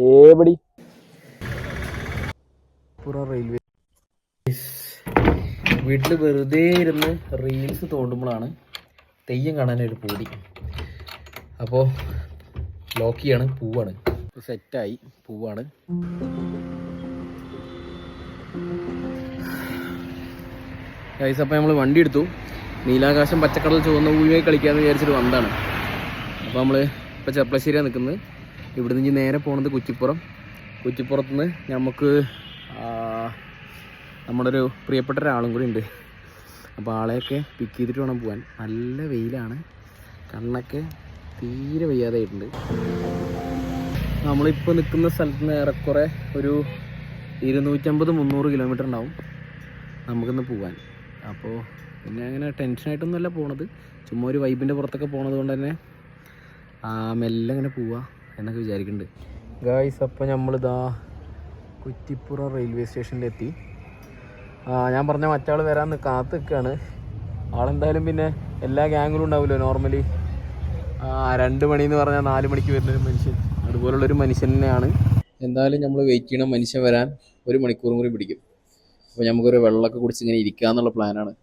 ഏപടി railway വീട്ടിൽ വെറുതെ ഇരുന്ന് റീൽസ് തോണ്ടുമ്പോഴാണ് തെയ്യം കാണാനൊരു പൂതി. അപ്പോൾ ലോക്കിയാണ്, പൂവാണ്, സെറ്റായി പൂവാണ്. ഗൈസ്, അപ്പോൾ നമ്മൾ വണ്ടി എടുത്തു. നീലാകാശം പച്ചക്കടൽ ചുവന്ന പൂവിനെ കളിക്കാമെന്ന് വിചാരിച്ചിട്ട് വന്നതാണ്. അപ്പോൾ നമ്മൾ ഇപ്പോൾ ചെർപ്പളശ്ശേരിയാണ് നിൽക്കുന്നത്. ഇവിടെ നിന്ന് നേരെ പോകുന്നത് കുറ്റിപ്പുറത്ത് നിന്ന് നമുക്ക് നമ്മുടെ ഒരു പ്രിയപ്പെട്ട ഒരാളും കൂടി ഉണ്ട്. അപ്പോൾ ആളെയൊക്കെ പിക്ക് ചെയ്തിട്ട് വേണം പോകാൻ. നല്ല വെയിലാണ്, കണ്ണൊക്കെ തീരെ വയ്യാതായിട്ടുണ്ട്. നമ്മളിപ്പോൾ നിൽക്കുന്ന സ്ഥലത്ത് നിന്ന് ഏറെക്കുറെ ഒരു 250-300 കിലോമീറ്റർ ഉണ്ടാവും നമുക്കിന്ന് പോകാൻ. അപ്പോൾ പിന്നെ അങ്ങനെ ടെൻഷനായിട്ടൊന്നുമല്ല പോണത്, ചുമ്മാ ഒരു വൈബിൻ്റെ പുറത്തൊക്കെ പോണത് കൊണ്ട് തന്നെ മെല്ലെ അങ്ങനെ പോവാ എന്നൊക്കെ വിചാരിക്കുന്നുണ്ട്. ഗായ്സ്, അപ്പോൾ നമ്മളിതാ കുറ്റിപ്പുറം റെയിൽവേ സ്റ്റേഷനിലെത്തി. ഞാൻ പറഞ്ഞ മറ്റാൾ വരാൻ കാത്ത് നിൽക്കുകയാണ്. ആളെന്തായാലും പിന്നെ എല്ലാ ഗ്യാങ്ങിലും ഉണ്ടാവില്ലോ നോർമലി. 2 മണി എന്ന് പറഞ്ഞാൽ 4 മണിക്ക് വരുന്നൊരു മനുഷ്യൻ, അതുപോലുള്ളൊരു മനുഷ്യൻ തന്നെയാണ്. എന്തായാലും നമ്മൾ വെയിറ്റ് ചെയ്യണം മനുഷ്യൻ വരാൻ. 1 മണിക്കൂറും കൂടി പിടിക്കും. അപ്പോൾ നമുക്കൊരു വെള്ളമൊക്കെ കുടിച്ച് ഇങ്ങനെ ഇരിക്കാന്നുള്ള പ്ലാനാണ്.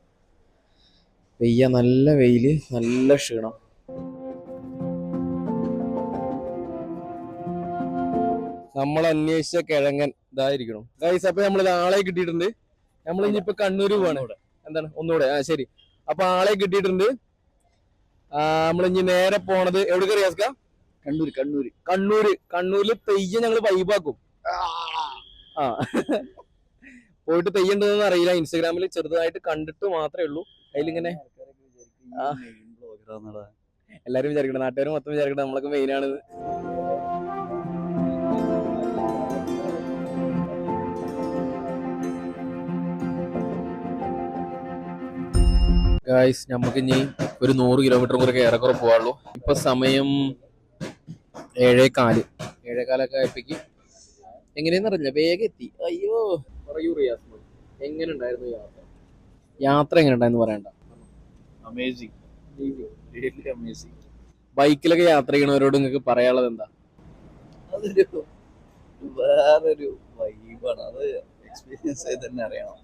നല്ല വെയിൽ, നല്ല ക്ഷീണം. നമ്മൾ അന്വേഷിച്ച കിഴങ്ങൻ ഇതായിരിക്കണം ഗൈസ്. അപ്പൊ നമ്മൾ ആളെ കിട്ടിയിട്ടുണ്ട്. നമ്മൾ ഇനിയിപ്പോ കണ്ണൂര് പോവാണ്. എന്താണ് ഒന്നുകൂടെ? ശരി. അപ്പൊ ആളെ കിട്ടിയിട്ടുണ്ട്. നമ്മൾ ഇനി നേരെ പോണത് എവിടെ അറിയാസ്ക? കണ്ണൂരില് തെയ്യം ഞങ്ങൾ വൈബാക്കും. പോയിട്ട് തെയ്യണ്ടെന്ന് അറിയില്ല. ഇൻസ്റ്റാഗ്രാമിൽ ചെറുതായിട്ട് കണ്ടിട്ട് മാത്രമേ ഉള്ളൂ. അതിലിങ്ങനെ എല്ലാരും വിചാരിക്കണം, നാട്ടുകാർ മൊത്തം വിചാരിക്കണം നമ്മളൊക്കെ മെയിനാണ്. ഗായ്സ്, നമുക്ക് ഇനി ഒരു 100 കിലോമീറ്റർ കൂടെ ഏറെക്കുറെ പോകാനുള്ളൂ. ഇപ്പൊ സമയം 7:15 ആയപ്പോഴേക്ക് എങ്ങനെയെന്ന് അറിയില്ല, വേഗം എത്തി. അയ്യോ, പറയൂ റിയാസ്, എങ്ങനെ ഉണ്ടായിരുന്നു യാത്ര എങ്ങനെ ഉണ്ടായിരുന്നു പറയണ്ട. അമേസിങ്. ബൈക്കിലൊക്കെ യാത്ര ചെയ്യണവരോട് നിങ്ങൾക്ക് പറയാനുള്ളത് എന്താ? അതൊരു വേറൊരു വൈബാണ്. അത് എക്സ്പീരിയൻസ് ചെയ്ത് തന്നെ അറിയണം.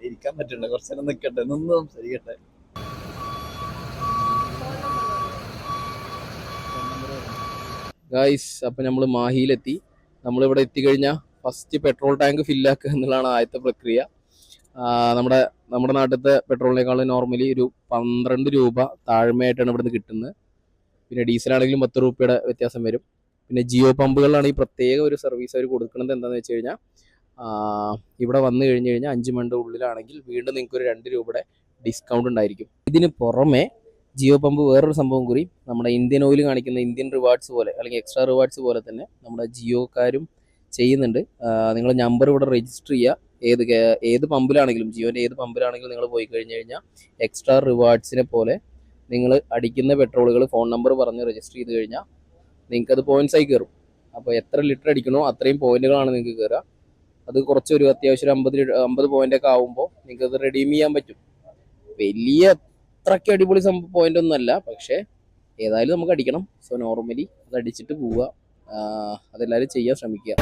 ഇരിക്കാൻ പറ്റണ്ട, കുറച്ചു നേരം നിൽക്കട്ടെ, നിന്ന് സംസാരിക്കട്ടെ. ഗായ്സ്, അപ്പം നമ്മൾ മാഹിയിലെത്തി. നമ്മളിവിടെ എത്തിക്കഴിഞ്ഞാൽ ഫസ്റ്റ് പെട്രോൾ ടാങ്ക് ഫില്ലാക്കുക എന്നുള്ളതാണ് ആദ്യത്തെ പ്രക്രിയ. നമ്മുടെ നാട്ടിലത്തെ പെട്രോളിനേക്കാളും നോർമലി ഒരു 12 രൂപ താഴ്മയായിട്ടാണ് ഇവിടുന്ന് കിട്ടുന്നത്. പിന്നെ ഡീസലാണെങ്കിലും 10 രൂപയുടെ വ്യത്യാസം വരും. പിന്നെ ജിയോ പമ്പുകളിലാണ് ഈ പ്രത്യേക ഒരു സർവീസ് അവർ കൊടുക്കുന്നത്. എന്താണെന്ന് വെച്ച് കഴിഞ്ഞാൽ ഇവിടെ വന്നു കഴിഞ്ഞ് കഴിഞ്ഞാൽ 5 മണിയുടെ ഉള്ളിലാണെങ്കിൽ വീണ്ടും നിങ്ങൾക്ക് ഒരു 2 രൂപയുടെ ഡിസ്കൗണ്ട് ഉണ്ടായിരിക്കും. ഇതിന് പുറമെ ജിയോ പമ്പ് വേറൊരു സംഭവം കൂടി, നമ്മുടെ ഇന്ത്യൻ ഓയിൽ കാണിക്കുന്ന ഇന്ത്യൻ റിവാർഡ്സ് പോലെ അല്ലെങ്കിൽ എക്സ്ട്രാ റിവാർഡ്സ് പോലെ തന്നെ നമ്മുടെ ജിയോക്കാരും ചെയ്യുന്നുണ്ട്. നിങ്ങൾ നമ്പർ ഇവിടെ രജിസ്റ്റർ ചെയ്യുക. ഏത് പമ്പിലാണെങ്കിലും, ജിയോൻ്റെ ഏത് പമ്പിലാണെങ്കിലും നിങ്ങൾ പോയി കഴിഞ്ഞ് കഴിഞ്ഞാൽ എക്സ്ട്രാ റിവാർഡ്സിനെ പോലെ നിങ്ങൾ അടിക്കുന്ന പെട്രോളുകൾ ഫോൺ നമ്പർ പറഞ്ഞ് രജിസ്റ്റർ ചെയ്ത് കഴിഞ്ഞാൽ നിങ്ങൾക്കത് പോയിന്റ്സായി കയറും. അപ്പോൾ എത്ര ലിറ്റർ അടിക്കണോ അത്രയും പോയിന്റുകളാണ് നിങ്ങൾക്ക് കയറുക. അത് കുറച്ചൊരു അത്യാവശ്യം 50 പോയിന്റൊക്കെ ആകുമ്പോൾ നിങ്ങൾക്കത് റെഡീം ചെയ്യാൻ പറ്റും. വലിയ അത്രയ്ക്ക് അടിപൊളി പോയിന്റ് ഒന്നും അല്ല, പക്ഷേ ഏതായാലും നമുക്ക് അടിക്കണം. സോ നോർമലി അത് അടിച്ചിട്ട് പോവുക. അതെല്ലാവരും ചെയ്യാൻ ശ്രമിക്കുക.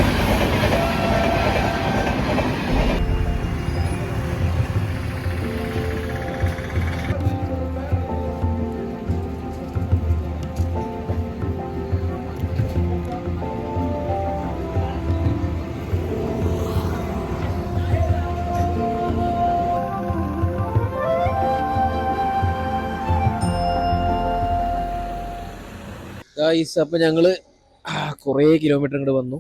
ഗായ്സ്, അപ്പം ഞങ്ങൾ കുറേ കിലോമീറ്റർ ഇങ്ങോട്ട് വന്നു.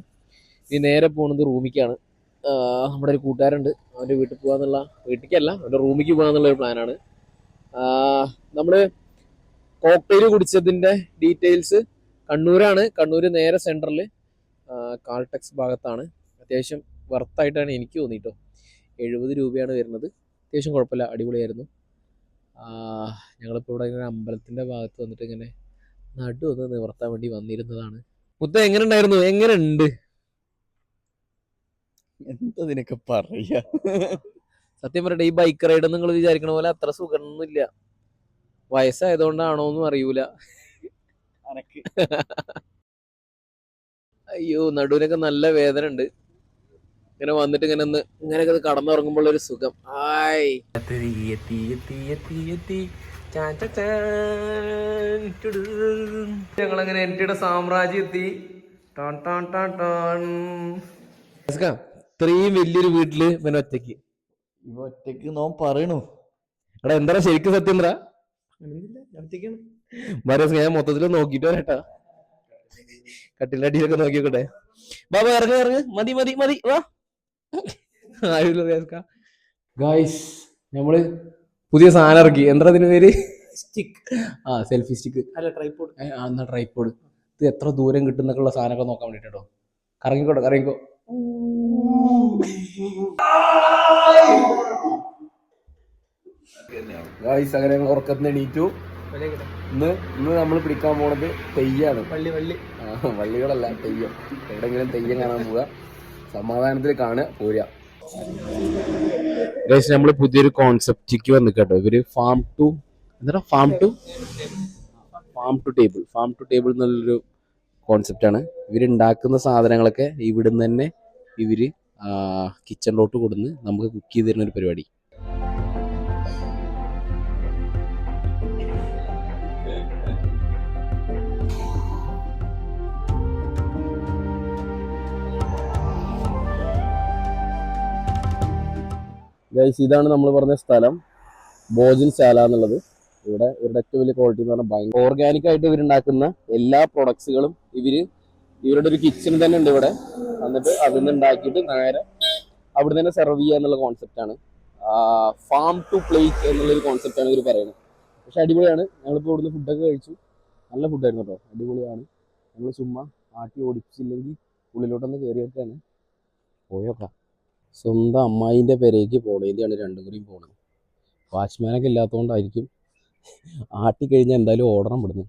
ഇനി നേരെ പോകുന്നത് റൂമിലേക്കാണ്. നമ്മുടെ ഒരു കൂട്ടുകാരുണ്ട്, അവൻ്റെ വീട്ടിൽ പോകാന്നുള്ള, വീട്ടിലേക്കല്ല അവൻ്റെ റൂമിലേക്ക് പോകാന്നുള്ളൊരു പ്ലാനാണ്. നമ്മൾ കോക്ടെയിൽ കുടിച്ചതിൻ്റെ ഡീറ്റെയിൽസ് കണ്ണൂരാണ്. കണ്ണൂർ നേരെ സെൻറ്ററിൽ കാൾടെക്സ് ഭാഗത്താണ്. അത്യാവശ്യം വർത്തായിട്ടാണ് എനിക്ക് തോന്നിയിട്ടോ. 70 രൂപയാണ് വരുന്നത്. അത്യാവശ്യം കുഴപ്പമില്ല, അടിപൊളിയായിരുന്നു. ഞങ്ങളിപ്പോൾ ഇവിടെ ഇങ്ങനെ അമ്പലത്തിൻ്റെ ഭാഗത്ത് വന്നിട്ട് ഇങ്ങനെ നടു ഒന്ന് നിവർത്താൻ വേണ്ടി വന്നിരുന്നതാണ്. മുത്ത എങ്ങനെ ഉണ്ടായിരുന്നു? എങ്ങനെ ഉണ്ട്? എന്താ നിനക്ക് പറയാ? സത്യം പറയട്ടെ, ഈ ബൈക്ക് റൈഡ് നിങ്ങൾ വിചാരിക്കണ പോലെ അത്ര സുഖമൊന്നുമില്ല. വയസ്സായതുകൊണ്ടാണോന്നും അറിയൂല. അയ്യോ നടുവിനൊക്കെ നല്ല വേദന ഉണ്ട്. ഇങ്ങനെ വന്നിട്ട് ഇങ്ങനെ ഒന്ന് ഇങ്ങനെയൊക്കെ കടന്നുറങ്ങുമ്പോൾ ഒരു സുഖം. ആയ് ഞങ്ങളങ്ങനെ എൻ്റെ സാമ്രാജ്യം എത്തി. ഇത്രയും വലിയൊരു വീട്ടില് ഇവൻ ഒറ്റയ്ക്ക്. ഇവ ഒറ്റക്ക് നോ പറയണു. എടാ എന്താ ശരിക്കും സത്യം എന്താ ഞാൻ മൊത്തത്തില് നോക്കിട്ട് വരട്ടാ. കട്ടിലിന്റെ അടിയിലൊക്കെ നോക്കിയോട്ടെ. ബാബा ഇറങ്ങ ഇറങ്ങ് മതി മതി മതി വാ. ഗായ്സ് നമ്മള് പുതിയ സാധനം ഇറക്കി. എന്താ അതിന് പേര്? സ്റ്റിക്ക്. ആ സെൽഫി സ്റ്റിക്ക് അല്ല ട്രൈപോഡ്. എന്നാ ട്രൈപോഡ്. ഇത് എത്ര ദൂരം കിട്ടുന്നൊക്കെയുള്ള സാധനമൊക്കെ നോക്കാൻ വേണ്ടിട്ടോ. കറങ്ങിക്കോട്ടെ കറങ്ങിക്കോ. ഗായ്സ് അങ്ങനെ ഉറക്കത്തിന് എണീറ്റു. ഇന്ന് നമ്മൾ പിടിക്കാൻ പോണത് തെയ്യാണ്. വള്ളികളല്ല തെയ്യം. എവിടെങ്കിലും തെയ്യം കാണാൻ പോവുക. സമാധാനത്തിൽ കാണുക പോരുക. ഗൈസ് നമ്മൾ പുതിയൊരു കോൺസെപ്റ്റിക്ക് വന്നു കേട്ടോ. ഇവര് ഫാം ടു ടേബിൾ എന്നുള്ളൊരു കോൺസെപ്റ്റാണ്. ഇവരുണ്ടാക്കുന്ന സാധനങ്ങളൊക്കെ ഇവിടുന്ന് തന്നെ ഇവര് കിച്ചണിലോട്ട് കൊടുന്ന് നമുക്ക് കുക്ക് ചെയ്ത് തരുന്ന ഒരു പരിപാടി. ഗൈസ് ഇതാണ് നമ്മൾ പറഞ്ഞ സ്ഥലം, ഭോജൻശാല എന്നുള്ളത്. ഇവിടെ ഇവരുടെ ഏറ്റവും വലിയ ക്വാളിറ്റി എന്ന് പറഞ്ഞാൽ ഭയങ്കര ഓർഗാനിക് ആയിട്ട് ഇവരുണ്ടാക്കുന്ന എല്ലാ പ്രൊഡക്ട്സുകളും ഇവരുടെ ഒരു കിച്ചൺ തന്നെ ഉണ്ട് ഇവിടെ. എന്നിട്ട് അതിൽ നിന്ന് ഉണ്ടാക്കിയിട്ട് നേരെ അവിടെ തന്നെ സെർവ് ചെയ്യുക എന്നുള്ള കോൺസെപ്റ്റാണ്. ഫാം ടു പ്ലേറ്റ് എന്നുള്ളൊരു കോൺസെപ്റ്റാണ് ഇവർ പറയുന്നത്. പക്ഷെ അടിപൊളിയാണ്. ഞങ്ങളിപ്പോൾ ഇവിടുന്ന് ഫുഡൊക്കെ കഴിച്ചു. നല്ല ഫുഡായിരുന്നു കേട്ടോ, അടിപൊളിയാണ്. ഞങ്ങൾ ചുമ്മാ ആട്ടി ഓടിച്ചില്ലെങ്കിൽ ഉള്ളിലോട്ടൊന്ന് കയറിയൊക്കെയാണ് പോയോക്കാം. സ്വന്തം അമ്മായിൻ്റെ പെരേക്ക് പോണേന്റെയാണ് രണ്ടും കൂടിയും പോണത്. വാച്ച്മാനൊക്കെ ഇല്ലാത്തതുകൊണ്ടായിരിക്കും. ആട്ടി കഴിഞ്ഞാൽ എന്തായാലും ഓടണം ഇവിടുന്ന്.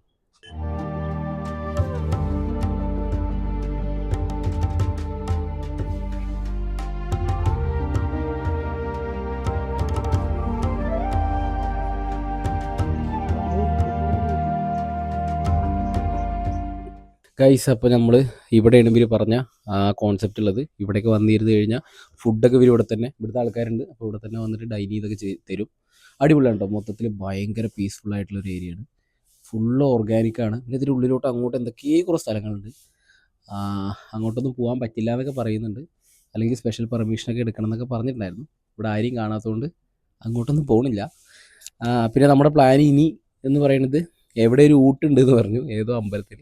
ഗൈസ് അപ്പോൾ നമ്മൾ ഇവിടെയാണ് ഇവർ പറഞ്ഞ കോൺസെപ്റ്റ് ഉള്ളത്. ഇവിടേക്ക് വന്നിരുന്ന് കഴിഞ്ഞാൽ ഫുഡൊക്കെ ഇവർ ഇവിടെ തന്നെ, ഇവിടുത്തെ ആൾക്കാരുണ്ട്, അപ്പോൾ ഇവിടെ തന്നെ വന്നിട്ട് ഡൈൻ ചെയ്തൊക്കെ തരും. അടിപൊളിയാണ് കേട്ടോ. മൊത്തത്തിൽ ഭയങ്കര പീസ്ഫുൾ ആയിട്ടുള്ളൊരു ഏരിയയാണ്. ഫുള്ള് ഓർഗാനിക്കാണ്. പിന്നെ ഇതിൻ്റെ ഉള്ളിലോട്ട് അങ്ങോട്ട് എന്തൊക്കെയോ കുറേ സ്ഥലങ്ങളുണ്ട്. അങ്ങോട്ടൊന്നും പോകാൻ പറ്റില്ല എന്നൊക്കെ പറയുന്നുണ്ട്. അല്ലെങ്കിൽ സ്പെഷ്യൽ പെർമിഷനൊക്കെ എടുക്കണം എന്നൊക്കെ പറഞ്ഞിട്ടുണ്ടായിരുന്നു. ഇവിടെ ആരെയും കാണാത്തതുകൊണ്ട് അങ്ങോട്ടൊന്നും പോകണില്ല. പിന്നെ നമ്മുടെ പ്ലാൻ ഇനി എന്ന് പറയുന്നത് എവിടെ ഒരു ഊട്ടുണ്ട് എന്ന് പറഞ്ഞു, ഏതോ അമ്പലത്തിൽ.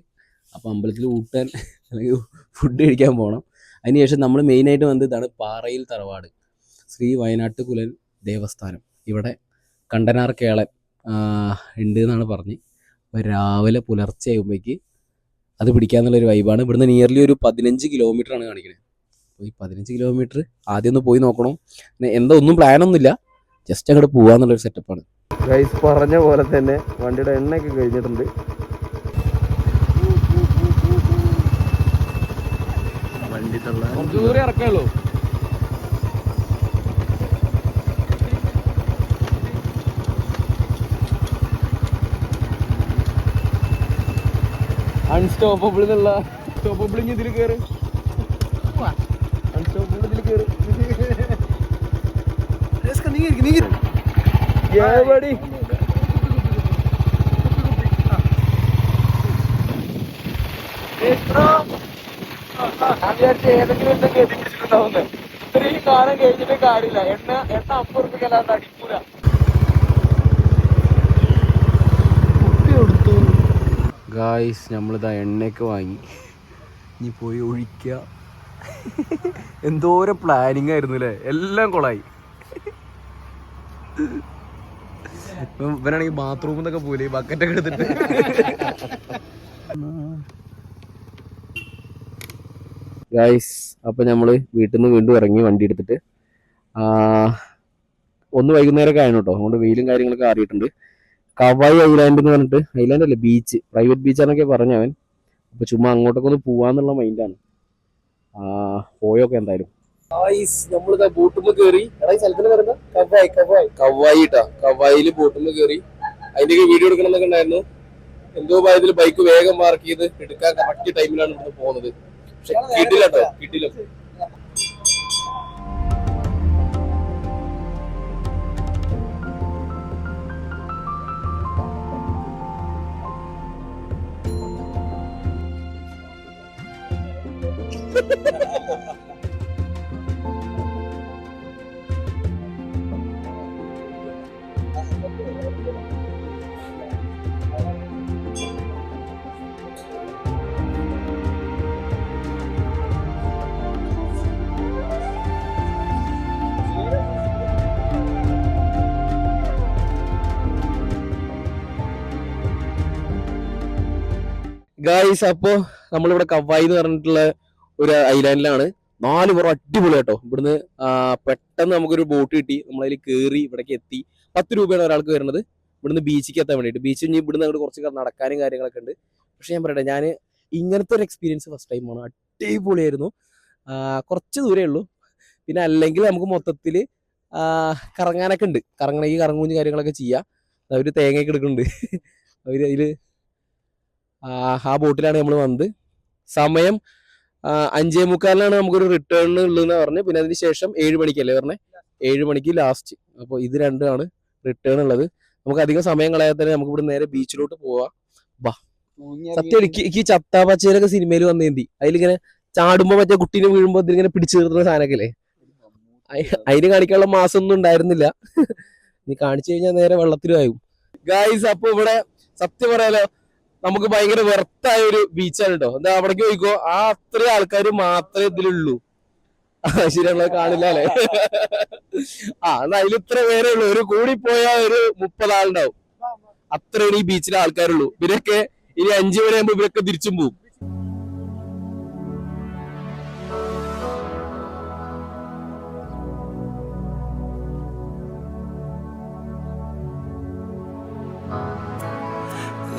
അപ്പോൾ അമ്പലത്തിൽ ഊട്ടാൻ അല്ലെങ്കിൽ ഫുഡ് കഴിക്കാൻ പോകണം. അതിനുശേഷം നമ്മൾ മെയിനായിട്ട് വന്നത് ഇതാണ്, പാറയിൽ തറവാട് ശ്രീ വയനാട്ട് കുലൻ ദേവസ്ഥാനം. ഇവിടെ കണ്ടനാർ കേളൻ ഉണ്ട് എന്നാണ് പറഞ്ഞ്. അപ്പോൾ രാവിലെ പുലർച്ചെ ആകുമ്പോഴേക്ക് അത് പിടിക്കാന്നുള്ളൊരു വൈബാണ്. ഇവിടുന്ന് നിയർലി ഒരു 15 കിലോമീറ്ററാണ് കാണിക്കുന്നത്. അപ്പോൾ ഈ 15 കിലോമീറ്റർ ആദ്യം ഒന്ന് പോയി നോക്കണം. എന്താ ഒന്നും പ്ലാനൊന്നുമില്ല, ജസ്റ്റ് അങ്ങോട്ട് പോകാന്നുള്ളൊരു സെറ്റപ്പാണ്. ഗൈസ് പറഞ്ഞ പോലെ തന്നെ വണ്ടിയുടെ എണ്ണയൊക്കെ കഴിഞ്ഞിട്ടുണ്ട്. ദൂരെ ഇറക്കാമല്ലോ. അൺസ്റ്റോപ്പബിൾ എന്നുള്ള സ്റ്റോപ്പബിൾ ഇതിൽ കയറി, അൺസ്റ്റോപ്പബിൾ ഇതിൽ കയറി. എവിടെ ഏതെങ്കിലും എന്തെങ്കിലും എത്തിച്ചിട്ടുണ്ടാവുന്നത്. ഇത്രയും കാലം കഴിഞ്ഞിട്ട് കാര്യമില്ല. എണ്ണ 50 റുപ്യക്കല്ലാണ്ട് അടിക്കൂല. ഗായ്സ് നമ്മളിതാ എണ്ണയൊക്കെ വാങ്ങി, ഇനി പോയി ഒഴിക്കുക. എന്തോരം പ്ലാനിങ് ആയിരുന്നു അല്ലേ, എല്ലാം കൊളായി. ഇവനാണെങ്കിൽ ബാത്റൂമിൽ നിന്നൊക്കെ പോലെ ബക്കറ്റൊക്കെ എടുത്തിട്ട്. ഗായ്സ് അപ്പം നമ്മൾ വീട്ടിൽ നിന്ന് വീണ്ടും ഇറങ്ങി വണ്ടി എടുത്തിട്ട്. ഒന്ന് വൈകുന്നേരമൊക്കെ ആയിരുന്നു കേട്ടോ, അതുകൊണ്ട് വെയിലും കാര്യങ്ങളൊക്കെ ആറിയിട്ടുണ്ട്. കവായി ഐലാൻഡ് എന്ന് പറഞ്ഞിട്ട്, ഐലാൻഡ് അല്ലേ ബീച്ച്, പ്രൈവറ്റ് ബീച്ചാന്നൊക്കെ പറഞ്ഞവൻ. അപ്പോൾ ചുമ്മാ അങ്ങോട്ടൊക്കെ ഒന്ന് പോവാന്നുള്ള മൈൻഡാണ്. പോയൊക്കെ എന്തായാലും. നമ്മളിതാ ബോട്ടുമ്മ കയറി. കവായിൽ ബോട്ടുമ്മ കയറി. അതിൻ്റെയൊക്കെ വീഡിയോ എടുക്കണം എന്നൊക്കെ ഉണ്ടായിരുന്നു. എന്തോ ഭാഗത്തിൽ ബൈക്ക് വേഗം പാർക്ക് ചെയ്ത് എടുക്കാൻ കറക്റ്റ് ടൈമിലാണ് ഇവിടുന്ന് പോകുന്നത്. പക്ഷെ കിട്ടില്ല കേട്ടോ, കിട്ടില്ല. ഗായ്സ്, അപ്പോ നമ്മളിവിടെ കവായി എന്ന് പറഞ്ഞിട്ടുള്ള ഒരു ഐലാൻഡിലാണ്. 4 പേർ അടിപൊളി കേട്ടോ. ഇവിടുന്ന് പെട്ടെന്ന് നമുക്കൊരു ബോട്ട് കിട്ടി, നമ്മളതിൽ കയറി ഇവിടേക്ക് എത്തി. 10 രൂപയാണ് ഒരാൾക്ക് വരുന്നത് ഇവിടുന്ന് ബീച്ചിലേക്ക് എത്താൻ വേണ്ടിയിട്ട്. ബീച്ച് കഴിഞ്ഞ് ഇവിടുന്ന് അങ്ങോട്ട് കുറച്ച് നടക്കാനും കാര്യങ്ങളൊക്കെ ഉണ്ട്. പക്ഷെ ഞാൻ പറയട്ടെ, ഞാൻ ഇങ്ങനത്തെ ഒരു എക്സ്പീരിയൻസ് ഫസ്റ്റ് ടൈമാണ്. അടിപൊളിയായിരുന്നു. കുറച്ച് ദൂരേ ഉള്ളൂ. പിന്നെ അല്ലെങ്കിൽ നമുക്ക് മൊത്തത്തിൽ കറങ്ങാനൊക്കെ ഉണ്ട്. ഈ കറങ്ങൂഞ്ഞ് കാര്യങ്ങളൊക്കെ ചെയ്യാം. അവർ തേങ്ങയൊക്കെ എടുക്കുന്നുണ്ട്. അവർ അതിൽ ആ ബോട്ടിലാണ് നമ്മൾ വന്നത്. സമയം 5:45 നമുക്കൊരു റിട്ടേൺ ഉള്ളതെന്ന് പറഞ്ഞു. പിന്നെ അതിന് ശേഷം 7 മണിക്കല്ലേ പറഞ്ഞേ, 7 മണിക്ക് ലാസ്റ്റ്. അപ്പോൾ ഇത് രണ്ടാണ് റിട്ടേൺ ഉള്ളത്. നമുക്ക് അധികം സമയം കളയാതെ തന്നെ നമുക്ക് ഇവിടെ നേരെ ബീച്ചിലോട്ട് പോവാം. ബാ, സത്യം എനിക്ക് ചത്താ പച്ചയിലൊക്കെ സിനിമയിൽ വന്നേന്തി അതിലിങ്ങനെ ചാടുമ്പോ മറ്റേ കുട്ടീനെ വീഴുമ്പോ ഇതിങ്ങനെ പിടിച്ചു നിർത്തുന്ന സാധനമൊക്കെ അല്ലേ, അതിന് കാണിക്കാനുള്ള മാസം ഒന്നും ഉണ്ടായിരുന്നില്ല. നീ കാണിച്ചു കഴിഞ്ഞാൽ നേരെ വെള്ളത്തിലായും. ഗായ്സ്, അപ്പൊ ഇവിടെ സത്യം പറയാലോ നമുക്ക് ഭയങ്കര വെർത്തായ ഒരു ബീച്ചാണ് കേട്ടോ. എന്താ അവിടേക്ക് പോയിക്കോ, അത്രയും ആൾക്കാർ മാത്രമേ ഇതിലുള്ളൂ. ശരിയാണല്ലോ, കാണില്ല അല്ലേ? എന്നാ അതിൽ ഇത്ര പേരേ ഉള്ളൂ. ഒരു കൂടി പോയാൽ ഒരു 30 ആളുണ്ടാവും. അത്രയാണ് ഈ ബീച്ചിലെ ആൾക്കാരുള്ളൂ. ഇവരൊക്കെ ഇനി 5 മണിയാകുമ്പോ ഇവരൊക്കെ തിരിച്ചും പോവും.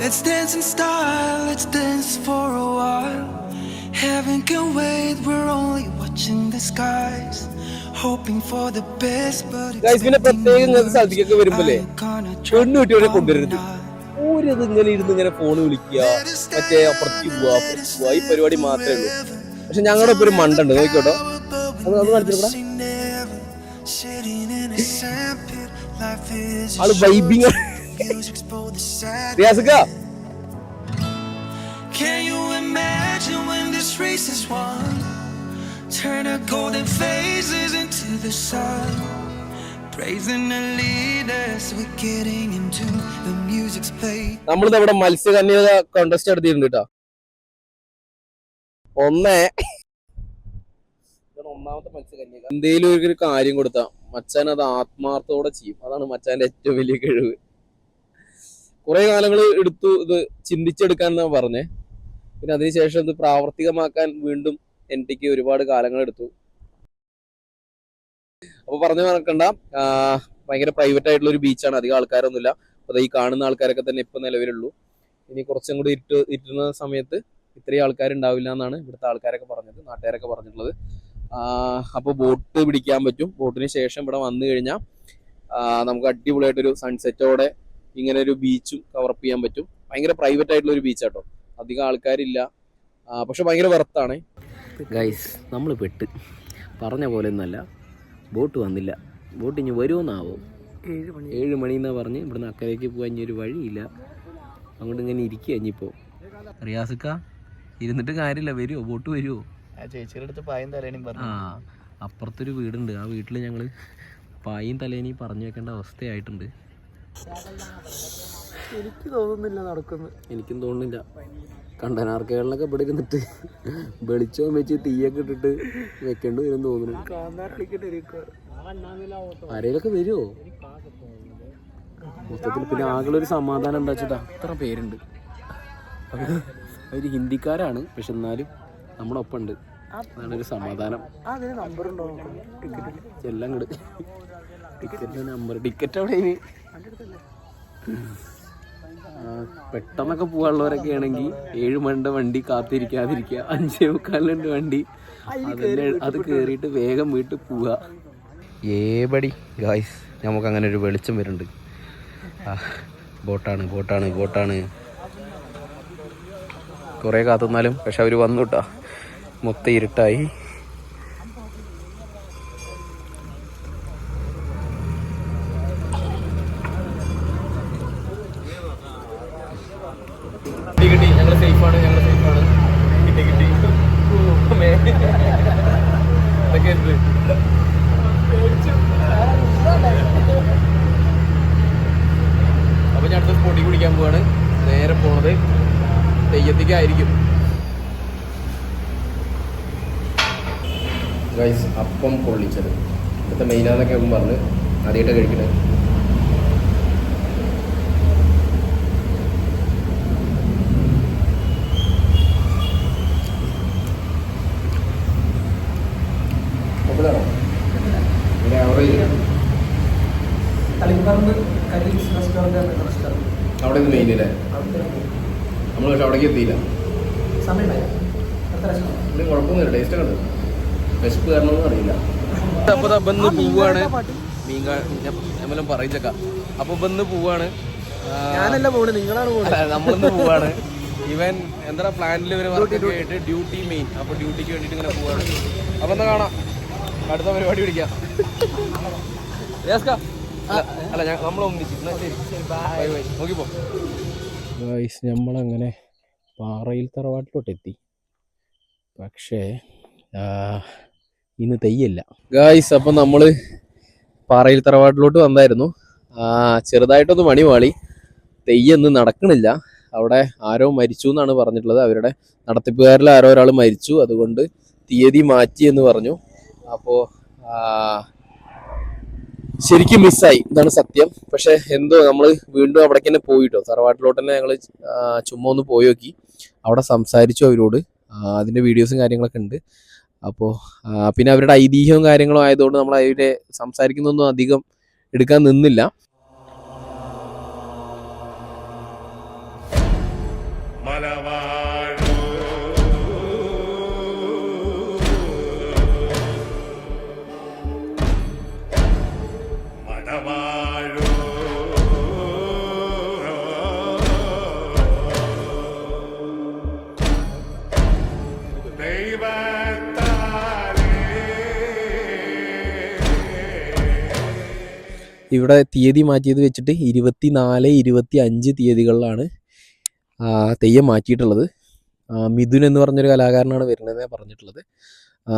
Let's dance in style, let's dance for a while. Heaven can wait, we're only watching the skies. Hoping for the best, but പിന്നെ പ്രത്യേകം ഇങ്ങനത്തെ സ്ഥലത്തേക്കൊക്കെ വരുമ്പോഴേ പെണ്ണുകുട്ടിയോടെ കൊണ്ടുവരുന്നത് ഓരത് ഇങ്ങനെ ഇരുന്ന് ഇങ്ങനെ ഫോൺ വിളിക്കുക, മറ്റേ അപ്പുറത്തേക്ക് പോവാ, ഈ പരിപാടി മാത്രമേ ഉള്ളൂ. പക്ഷെ ഞങ്ങളുടെ ഒപ്പം ഒരു മണ്ടുണ്ട്, നോക്കിക്കോട്ടോ. അത് കാണിച്ചിട്ടാ ആള് vibing. Can you imagine when this race is won? Turn our golden faces into the sun. Praising the leaders, we're getting into the music's played. നമ്മളിത് അവിടെ മത്സ്യകന്യക കോntest നടത്തിയിട്ടുണ്ട് കേട്ടോ. ഒന്നാമത്തെ മത്സ്യകന്യക. എന്തേലും ഒരു കാര്യം കൊടുത്താ മച്ചാൻ അത് ആത്മാർത്ഥത്തോടെ ചെയ്യും. അതാണ് മച്ചാന്റെ ഏറ്റവും വലിയ കഴിവ്. കുറെ കാലങ്ങൾ എടുത്തു ഇത് ചിന്തിച്ചെടുക്കാൻ എന്നാ പറഞ്ഞേ. പിന്നെ അതിനുശേഷം ഇത് പ്രാവർത്തികമാക്കാൻ വീണ്ടും എനിക്ക് ഒരുപാട് കാലങ്ങൾ എടുത്തു. അപ്പൊ പറഞ്ഞു നടക്കണ്ട, ഭയങ്കര പ്രൈവറ്റ് ആയിട്ടുള്ള ഒരു ബീച്ചാണ്, അധികം ആൾക്കാരൊന്നുമില്ല. അപ്പൊ ഈ കാണുന്ന ആൾക്കാരൊക്കെ തന്നെ ഇപ്പൊ നിലവിലുള്ളൂ. ഇനി കുറച്ചും കൂടി ഇരുട്ടുന്ന സമയത്ത് ഇത്രയും ആൾക്കാരുണ്ടാവില്ല എന്നാണ് ഇവിടുത്തെ ആൾക്കാരൊക്കെ പറഞ്ഞത്, നാട്ടുകാരൊക്കെ പറഞ്ഞിട്ടുള്ളത്. അപ്പൊ ബോട്ട് പിടിക്കാൻ പറ്റും. ബോട്ടിന് ശേഷം ഇവിടെ വന്നു കഴിഞ്ഞാൽ നമുക്ക് അടിപൊളിയായിട്ടൊരു സൺസെറ്റോടെ ഇങ്ങനെ ഒരു ബീച്ചും കവറപ്പ് ചെയ്യാൻ പറ്റും. ഭയങ്കര പ്രൈവറ്റ് ആയിട്ടുള്ള ഒരു ബീച്ചാട്ടോ, അധികം ആൾക്കാരില്ല. പക്ഷെ ഭയങ്കര വെർത്താണ്. ഗൈസ്, നമ്മൾ പെട്ട് പറഞ്ഞ പോലെ ഒന്നല്ല, ബോട്ട് വന്നില്ല. ബോട്ട് ഇനി വരുമെന്നാവോ? 7 മണി എന്നാ പറഞ്ഞ് ഇവിടുന്ന് അക്കരയ്ക്ക് പോകാൻ ഇനി ഒരു വഴിയില്ല. അങ്ങോട്ട് ഇങ്ങനെ ഇരിക്കുക. ഇനിയിപ്പോ റിയാസിക്ക ഇരുന്നിട്ട് കാര്യമില്ല, വരുമോ? ബോട്ട് വരുമോ? ചേച്ചിയുടെ അടുത്ത് പായും തലേനും പറഞ്ഞു. അപ്പുറത്തൊരു വീടുണ്ട്, ആ വീട്ടിൽ ഞങ്ങൾ പായും തലേനെയും പറഞ്ഞു വെക്കേണ്ട അവസ്ഥയായിട്ടുണ്ട്. എനിക്ക് തോന്നുന്നില്ല നടക്കുന്നു. എനിക്കും തോന്നുന്നില്ല. കണ്ടനാർക്കകളിലൊക്കെ ഇവിടെ ഇരുന്നിട്ട് വെളിച്ചവും വെച്ച് തീയൊക്കെ ഇട്ടിട്ട് വെക്കേണ്ടി വരും തോന്നുന്നു. ആരേലൊക്കെ വരുമോ മൊത്തത്തിൽ? പിന്നെ ആകെയുള്ളൊരു സമാധാനം എന്താ വെച്ചിട്ടാ, അത്ര പേരുണ്ട്. അവർ ഹിന്ദിക്കാരാണ്, പക്ഷെ എന്നാലും നമ്മുടെ ഒപ്പം ഉണ്ട്. അതാണ് ഒരു സമാധാനം. എല്ലാം കൂടെ ടിക്കറ്റിന്റെ നമ്പർ, ടിക്കറ്റ് അവിടെ ഇനി പെട്ടെന്നൊക്കെ പോകാനുള്ളവരൊക്കെ ആണെങ്കിൽ 7 മണിയുടെ വണ്ടി കാത്തിരിക്കാതിരിക്കുക, 5:45 വണ്ടി, അത് കയറിയിട്ട് വേഗം വീട്ടിൽ പോവുക. ഏബടി ഗായ്സ്, നമുക്ക് അങ്ങനെ ഒരു വെളിച്ചം വരുന്നുണ്ട്. ബോട്ടാണ് ബോട്ടാണ് ബോട്ടാണ്. കുറേ കാത്തുന്നാലും പക്ഷെ അവർ വന്നു കേട്ടോ. മൊത്തം ഇരുട്ടായി. കിട്ടി, ഞങ്ങൾ സേഫാണ്. കിട്ടി അപ്പൊ ഞാൻ അടുത്ത സ്പോട്ടിൽ കുടിക്കാൻ പോവാണ്. നേരെ പോണത് തെയ്യത്തേക്കായിരിക്കും. ഗൈസ്, അപ്പം പൊള്ളിച്ചത് ഇവിടുത്തെ മെയിനാന്നൊക്കെ പറഞ്ഞ് ആദ്യമായിട്ട് കഴിക്കണേ. അവിടെ മെയിൻ അല്ലേ? നമ്മൾ പക്ഷെ അവിടേക്ക് എത്തിയില്ല. കുഴപ്പമൊന്നുമില്ല, ടേസ്റ്റ് ഉണ്ട്. വിശപ്പ് കാരണമെന്ന് അറിയില്ല. അപ്പൊ ബന്ന് പോവാണ്. മീൻകാരെല്ലാം പറയിച്ചക്ക. അപ്പൊ ബന്ന് പോവാണ്. ഞാനല്ല പോണ്, നിങ്ങളാണ് പോകുന്നത്. നമ്മളിന്ന് പോവാണ്. ഇവൻ എന്താ പ്ലാനിൽ ഇവര് വർക്ക് ആയിട്ട് ഡ്യൂട്ടി മെയിൻ. അപ്പൊ ഡ്യൂട്ടിക്ക് വേണ്ടിട്ട് ഇങ്ങനെ പോവാണ്. അപ്പൊ എന്താ കാണാം, അടുത്ത പരിപാടി പിടിക്കാം. അല്ല നമ്മളൊന്നിച്ച് നോക്കിപ്പോ. നമ്മളങ്ങനെ പാറയിൽ തറവാട്ടിലോട്ട് എത്തി. പക്ഷേ ഇന്ന് തെയ്യല്ല ഗായ്സ്. അപ്പം നമ്മൾ പാറയിൽ തറവാട്ടിലോട്ട് വന്നായിരുന്നു. ചെറുതായിട്ടൊന്ന് മണി വാളി. തെയ്യൊന്നും നടക്കണില്ല. അവിടെ ആരോ മരിച്ചു എന്നാണ് പറഞ്ഞിട്ടുള്ളത്. അവരുടെ നടത്തിപ്പുകാരിൽ ആരോ ഒരാൾ മരിച്ചു, അതുകൊണ്ട് തീയതി മാറ്റി എന്ന് പറഞ്ഞു. അപ്പോൾ ശരിക്കും മിസ്സായി, ഇതാണ് സത്യം. പക്ഷെ എന്തോ നമ്മൾ വീണ്ടും അവിടേക്ക് തന്നെ പോയിട്ടോ, തറവാട്ടിലോട്ട് തന്നെ ഞങ്ങൾ ചുമ്മാ ഒന്ന് പോയി നോക്കി. അവിടെ സംസാരിച്ചു അവരോട്. അതിൻ്റെ വീഡിയോസും കാര്യങ്ങളൊക്കെ ഉണ്ട്. അപ്പോൾ പിന്നെ അവരുടെ ഐതിഹ്യവും കാര്യങ്ങളും ആയതുകൊണ്ട് നമ്മൾ അവരെ സംസാരിക്കുന്നൊന്നും അധികം എടുക്കാൻ നിന്നില്ല. ഇവിടെ തീയതി മാറ്റിയത് വെച്ചിട്ട് 24, 25 തീയതികളിലാണ് തെയ്യം മാറ്റിയിട്ടുള്ളത്. മിഥുൻ എന്ന് പറഞ്ഞൊരു കലാകാരനാണ് വരുന്നതെന്ന് പറഞ്ഞിട്ടുള്ളത്.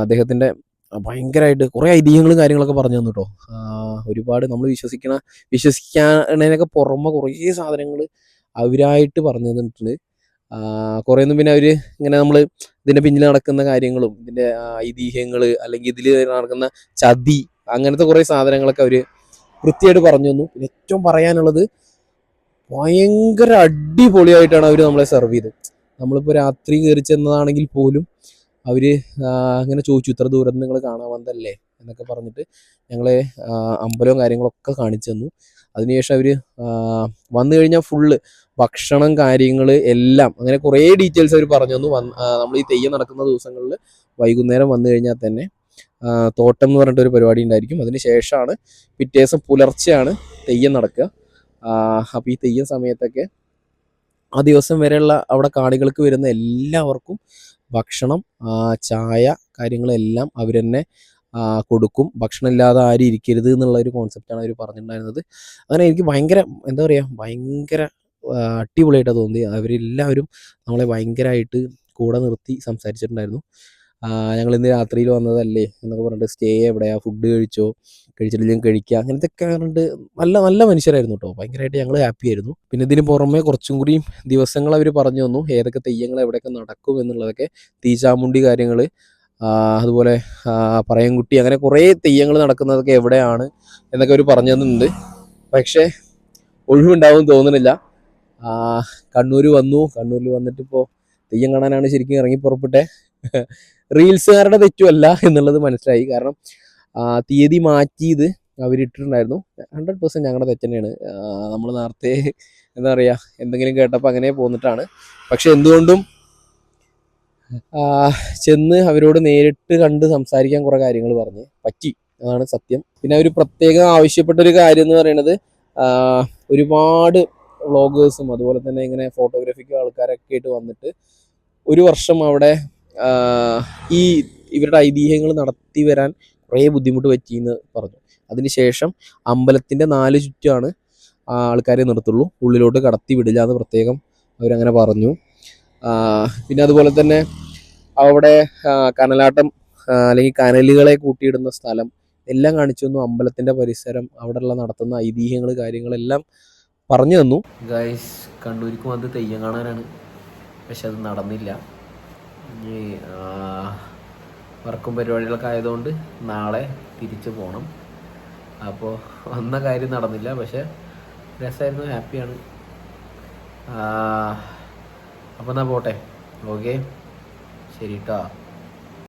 അദ്ദേഹത്തിൻ്റെ ഭയങ്കരമായിട്ട് കുറേ ഐതിഹ്യങ്ങളും കാര്യങ്ങളൊക്കെ പറഞ്ഞു തന്നു കേട്ടോ. ഒരുപാട് നമ്മൾ വിശ്വസിക്കാനൊക്കെ പുറമെ കുറേ സാധനങ്ങൾ അവരായിട്ട് പറഞ്ഞു തന്നിട്ടുണ്ട്. കുറേയൊന്നും പിന്നെ അവർ ഇങ്ങനെ നമ്മൾ ഇതിൻ്റെ പിന്നിൽ നടക്കുന്ന കാര്യങ്ങളും ഇതിൻ്റെ ഐതിഹ്യങ്ങൾ അല്ലെങ്കിൽ ഇതിൽ നടക്കുന്ന ചതി അങ്ങനത്തെ കുറേ സാധനങ്ങളൊക്കെ അവർ വൃത്തിയായിട്ട് പറഞ്ഞു തന്നു. പിന്നെ ഏറ്റവും പറയാനുള്ളത്, ഭയങ്കര അടിപൊളിയായിട്ടാണ് അവർ നമ്മളെ സെർവ് ചെയ്തത്. നമ്മളിപ്പോൾ രാത്രി കയറി ചെന്നതാണെങ്കിൽ പോലും അവർ അങ്ങനെ ചോദിച്ചു, ഇത്ര ദൂരം നിങ്ങൾ കാണാൻ വന്നതല്ലേ എന്നൊക്കെ പറഞ്ഞിട്ട് ഞങ്ങളെ അമ്പലവും കാര്യങ്ങളൊക്കെ കാണിച്ചു തന്നു. അതിനുശേഷം അവർ വന്നു കഴിഞ്ഞാൽ ഫുള്ള് ഭക്ഷണം കാര്യങ്ങൾ എല്ലാം അങ്ങനെ കുറേ ഡീറ്റെയിൽസ് അവർ പറഞ്ഞു തന്നു. നമ്മൾ ഈ തെയ്യം നടക്കുന്ന ദിവസങ്ങളിൽ വൈകുന്നേരം വന്നു കഴിഞ്ഞാൽ തന്നെ തോട്ടം എന്ന് പറഞ്ഞിട്ടൊരു പരിപാടി ഉണ്ടായിരിക്കും. അതിന് ശേഷമാണ് പിറ്റേ ദിവസം പുലർച്ചെയാണ് തെയ്യം നടക്കുക. അപ്പോൾ ഈ തെയ്യം സമയത്തൊക്കെ ആ ദിവസം വരെയുള്ള അവിടെ കാണികൾക്ക് വരുന്ന എല്ലാവർക്കും ഭക്ഷണം, ചായ കാര്യങ്ങളെല്ലാം അവർ തന്നെ കൊടുക്കും. ഭക്ഷണം ഇല്ലാതെ ആരും ഇരിക്കരുത് എന്നുള്ള ഒരു കോൺസെപ്റ്റാണ് അവർ പറഞ്ഞിട്ടുണ്ടായിരുന്നത്. അങ്ങനെ എനിക്ക് ഭയങ്കര എന്താ പറയുക, ഭയങ്കര അടിപൊളിയായിട്ടാണ് തോന്നി. അവരെല്ലാവരും നമ്മളെ ഭയങ്കരമായിട്ട് കൂടെ നിർത്തി സംസാരിച്ചിട്ടുണ്ടായിരുന്നു. ഞങ്ങൾ ഇന്ന് രാത്രിയിൽ വന്നതല്ലേ എന്നൊക്കെ പറഞ്ഞിട്ട് സ്റ്റേ എവിടെയാണ്, ഫുഡ് കഴിച്ചിട്ടില്ലെങ്കിൽ കഴിക്കുക, അങ്ങനത്തെ ഒക്കെ പറഞ്ഞിട്ട് നല്ല നല്ല മനുഷ്യരായിരുന്നു കേട്ടോ. ഭയങ്കരമായിട്ട് ഞങ്ങൾ ഹാപ്പി ആയിരുന്നു. പിന്നെ ഇതിന് പുറമെ കുറച്ചും കൂടി ദിവസങ്ങൾ അവർ പറഞ്ഞു തന്നു, ഏതൊക്കെ തെയ്യങ്ങൾ എവിടെയൊക്കെ നടക്കും എന്നുള്ളതൊക്കെ. തീച്ചാമുണ്ടി കാര്യങ്ങൾ, അതുപോലെ പറയൻകുട്ടി, അങ്ങനെ കുറേ തെയ്യങ്ങൾ നടക്കുന്നതൊക്കെ എവിടെയാണ് എന്നൊക്കെ അവർ പറഞ്ഞു തന്നിട്ടുണ്ട്. പക്ഷേ ഒഴിവുണ്ടാവും തോന്നുന്നില്ല. കണ്ണൂർ വന്നു. കണ്ണൂരിൽ വന്നിട്ടിപ്പോൾ തെയ്യം കാണാനാണ് ശരിക്കും ഇറങ്ങി പുറപ്പെട്ടെ. റീൽസുകാരുടെ തെറ്റുമല്ല എന്നുള്ളത് മനസ്സിലായി. കാരണം തീയതി മാറ്റിയത് അവരിട്ടിട്ടുണ്ടായിരുന്നു. 100% ഞങ്ങളുടെ തെറ്റ് തന്നെയാണ്. നമ്മൾ നേരത്തെ എന്താ പറയുക, എന്തെങ്കിലും കേട്ടപ്പോൾ അങ്ങനെ പോന്നിട്ടാണ്. പക്ഷെ എന്തുകൊണ്ടും ചെന്ന് അവരോട് നേരിട്ട് കണ്ട് സംസാരിക്കാൻ കുറേ കാര്യങ്ങൾ പറഞ്ഞ് പറ്റി, അതാണ് സത്യം. പിന്നെ അവർ പ്രത്യേകം ആവശ്യപ്പെട്ടൊരു കാര്യം എന്ന് പറയുന്നത്, ഒരുപാട് വ്ളോഗേഴ്സും അതുപോലെ തന്നെ ഇങ്ങനെ ഫോട്ടോഗ്രാഫിക്ക് ആൾക്കാരൊക്കെ ആയിട്ട് വന്നിട്ട് ഒരു വർഷം അവിടെ ഈ ഇവരുടെ ഐതിഹ്യങ്ങൾ നടത്തി വരാൻ കുറേ ബുദ്ധിമുട്ട് പറ്റിയെന്ന് പറഞ്ഞു. അതിനുശേഷം അമ്പലത്തിൻ്റെ 4 ചുറ്റുമാണ് ആൾക്കാരെ നിർത്തുള്ളൂ, ഉള്ളിലോട്ട് കടത്തി വിടില്ല എന്ന് പ്രത്യേകം അവരങ്ങനെ പറഞ്ഞു. പിന്നെ അതുപോലെ തന്നെ അവിടെ കനലാട്ടം അല്ലെങ്കിൽ കനലുകളെ കൂട്ടിയിടുന്ന സ്ഥലം എല്ലാം കാണിച്ചു തന്നു. അമ്പലത്തിൻ്റെ പരിസരം, അവിടെയുള്ള നടത്തുന്ന ഐതിഹ്യങ്ങൾ, കാര്യങ്ങളെല്ലാം പറഞ്ഞു തന്നു. ഗൈസ്, കണ്ണൂരിക്ക് വന്ന് തെയ്യം കാണാനാണ്, പക്ഷെ അത് നടന്നില്ല. ഇനി വർക്കും പരിപാടികളൊക്കെ ആയതുകൊണ്ട് നാളെ തിരിച്ചു പോകണം. അപ്പോൾ വന്ന കാര്യം നടന്നില്ല, പക്ഷെ രസമായിരുന്നു, ഹാപ്പിയാണ്. അപ്പോൾ എന്നാൽ പോട്ടെ. ഓക്കെ, ശരി കേട്ടോ.